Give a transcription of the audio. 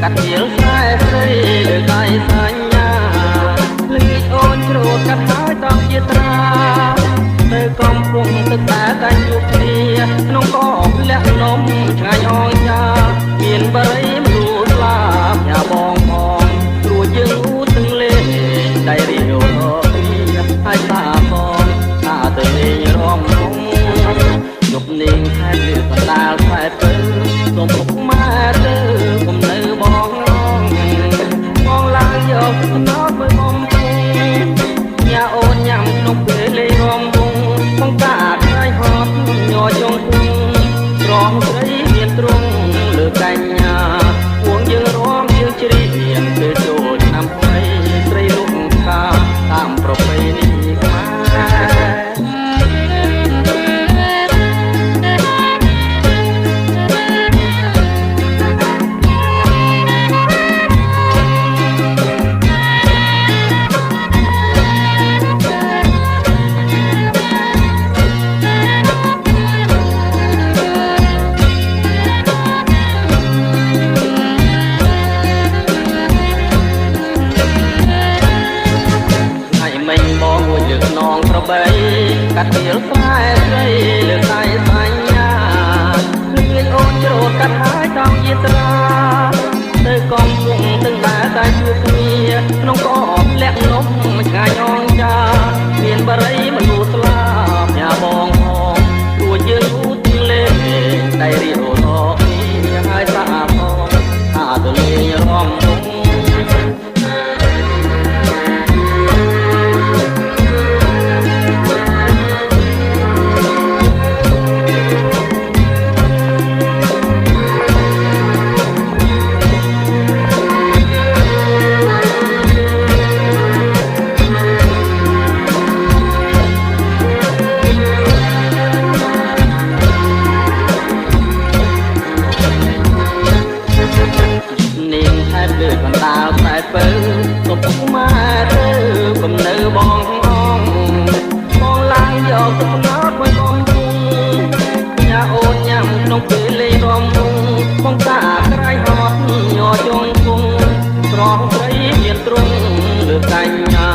កាត់ជាលខ្សែស្រីលើដៃសញ្ញាលីអូនជ្រោតកាត់ហើយតង់ជាត្រាទៅកំពុងទឹកតែជួបគ្នាក្នុងកោលះនំឆ្ងាយអងចាមានបរិយមនុស្សស្លាប់យ៉ាបងផងព្រួយយើងឧទាំងលេងដៃរីរោហើយតាបងថាទៅលេងរំភងជប់នាងខែលឺកណ្ដាលខែពើសូមពុកម៉ែទៅកុំនៅបងបងឡើងយកស្នោតមួយបំពុងញ៉ាអូនញ៉ាំក្នុងពេលលេងរំវងបងតាខ្លាយហត់ញ័រចងពុងរងស្រីមានទ្រង់លើកញ្ញាពួងយើងរំយើងជ្រៀងពេលចូលឆ្នាំថ្មីស្រីលោកតាតាមប្រពៃណីខ្មែរកាត់ពីលខ្សែស្រីលើដៃសញ្ញាលឿនអូនជ្រោតកាត់ហើយតង់យាត្រាទៅកំពុងទាំងតែជួបគ្នាក្នុងកោលះនំឆ្ងាយអងចាមានបរិយមនុស្សស្លាប់ញ៉ាបងផងទួយើងឧទាលេដៃរីរោនេះហើយតាផងថាទៅលេងរំភងកណ្ដាលខ្សែពើសុំពុកម៉ែទៅកុំនៅបងអងបងឡើងយកទឹកណោតមួយបំពុងញ៉ាអូនញ៉ាំក្នុងពេលលេងរំវងបងតាក្រៃហត់ញ័រចងពុងស្រងស្រីមានទ្រង់លើកញ្ញា